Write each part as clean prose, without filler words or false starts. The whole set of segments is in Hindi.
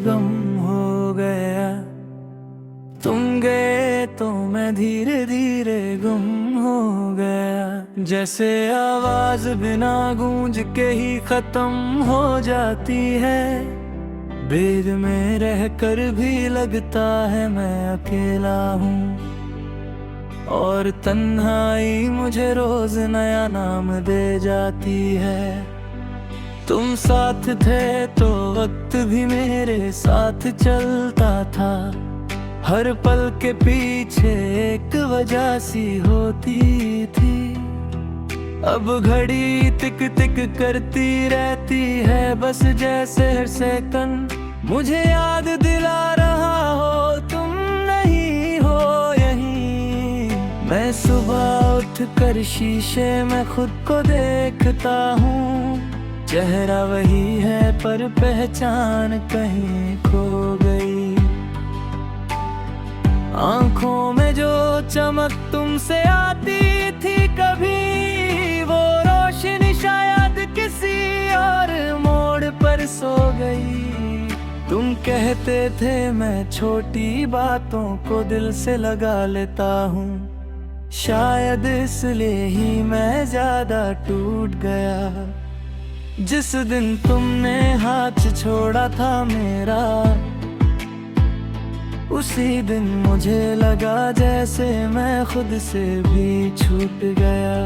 गम हो गया। तुम गए तो मैं धीरे धीरे गुम हो गया। जैसे आवाज बिना गूंज के ही खत्म हो जाती है, बेद में रहकर भी लगता है मैं अकेला हूँ। और तन्हाई मुझे रोज नया नाम दे जाती है। तुम साथ थे तो वक्त भी मेरे साथ चलता था। हर पल के पीछे एक वजह सी होती थी। अब घड़ी तिक तिक करती रहती है, बस जैसे हर सेकंड मुझे याद दिला रहा हो तुम नहीं हो यहीं। मैं सुबह उठकर शीशे में खुद को देखता हूँ। चेहरा वही है पर पहचान कहीं खो गई। आंखों में जो चमक तुमसे आती थी कभी, वो रोशनी शायद किसी और मोड़ पर सो गई। तुम कहते थे मैं छोटी बातों को दिल से लगा लेता हूँ, शायद इसलिए ही मैं ज्यादा टूट गया। जिस दिन तुमने हाथ छोड़ा था मेरा, उसी दिन मुझे लगा जैसे मैं खुद से भी छूट गया।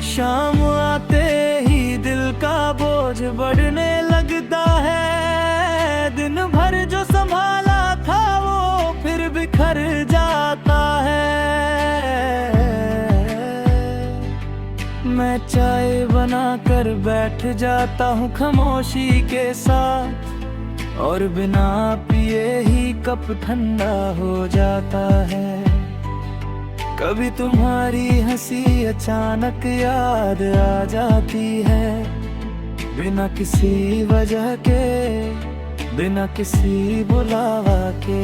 शाम आते ही दिल का बोझ बढ़ने लगता है। दिन भर जो संभाला था वो फिर बिखर जाता है। मैं चाय बनाकर बैठ जाता हूँ खामोशी के साथ, और बिना पिए ही कप ठंडा हो जाता है। कभी तुम्हारी हंसी अचानक याद आ जाती है, बिना किसी वजह के, बिना किसी बुलावा के।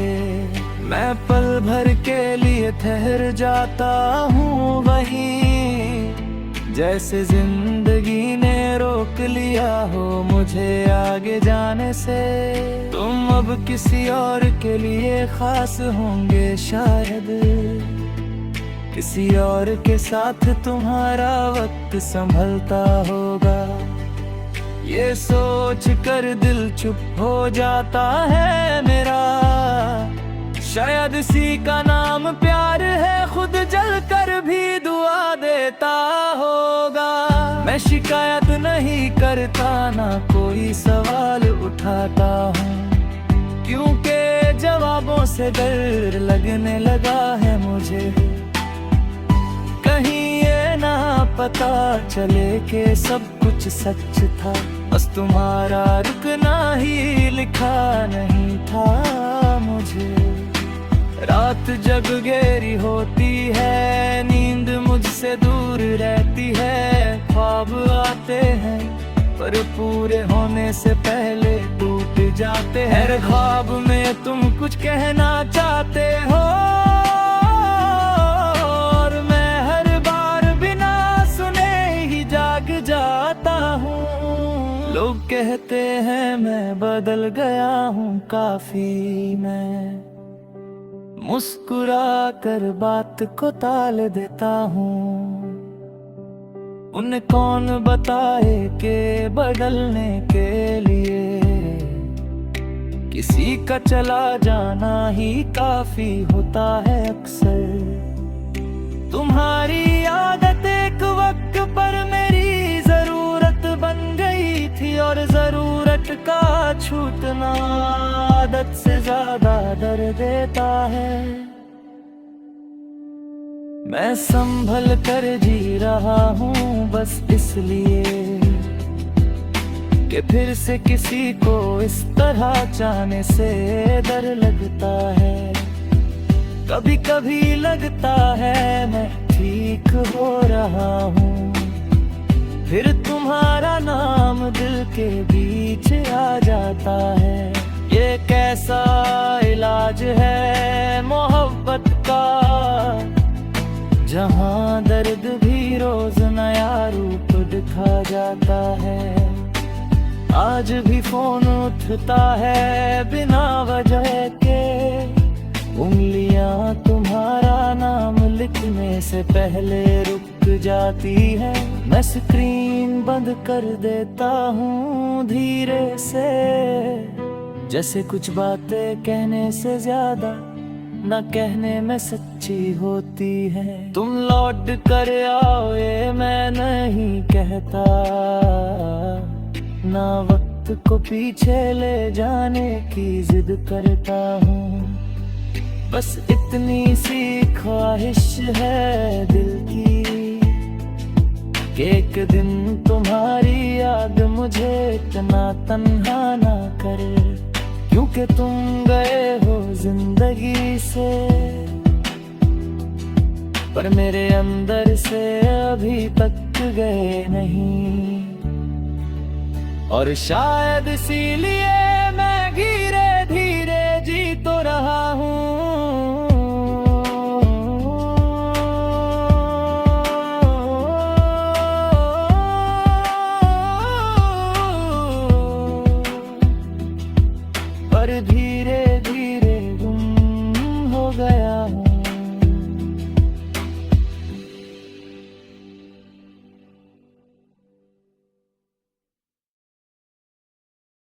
मैं पल भर के लिए ठहर जाता हूँ वहीं, जैसे जिंदगी ने रोक लिया हो मुझे आगे जाने से। तुम अब किसी और के लिए खास होंगे शायद, किसी और के साथ तुम्हारा वक्त संभलता होगा। ये सोच कर दिल चुप हो जाता है मेरा, शायद इसी का नाम प्यार है। खुद जल कर भी दुआ देता होगा। मैं शिकायत नहीं करता, ना कोई सवाल उठाता हूँ, क्योंकि जवाबों से डर लगने लगा है मुझे। कहीं ये ना पता चले कि सब कुछ सच था, बस तुम्हारा रुकना ही लिखा नहीं था मुझे। रात जब गहरी होती है, नींद मुझसे दूर रहती है। ख्वाब आते हैं पर पूरे होने से पहले टूट जाते हैं। हर ख्वाब में तुम कुछ कहना चाहते हो, और मैं हर बार बिना सुने ही जाग जाता हूँ। लोग कहते हैं मैं बदल गया हूँ काफी, मैं मुस्कुरा कर बात को टाल देता हूँ। उन्हें कौन बताए कि बदलने के लिए किसी का चला जाना ही काफी होता है अक्सर। तुम्हारी आदत एक वक्त पर मेरी जरूरत बन गई थी, और जरूरत का छूटना आदत से ज्यादा दर्द देता है। मैं संभल कर जी रहा हूँ बस इसलिए कि फिर से किसी को इस तरह चाहने से डर लगता है। कभी कभी लगता है मैं ठीक हो रहा हूँ, फिर तुम्हारा नाम दिल के बीच आ जाता है। ये कैसा इलाज है मोहब्बत का, जहाँ दर्द भी रोज नया रूप दिखा जाता है। आज भी फोन उठता है बिना वजह के, उंगलियां तुम्हारा नाम लिखने से पहले रुक जाती है। मैं स्क्रीन बंद कर देता हूँ धीरे से, जैसे कुछ बातें कहने से ज्यादा न कहने में सच्ची होती है। तुम लौट कर आओ ये मैं नहीं कहता, ना वक्त को पीछे ले जाने की जिद करता हूँ। बस इतनी सी ख्वाहिश है दिल की कि एक दिन तुम्हारी याद मुझे इतना तन्हा ना करे, क्योंकि तुम गए हो जिंदगी से, पर मेरे अंदर से अभी तक गए नहीं। और शायद इसीलिए मैं धीरे धीरे जी तो रहा हूँ, पर धीरे धीरे गुम हो गया हूँ।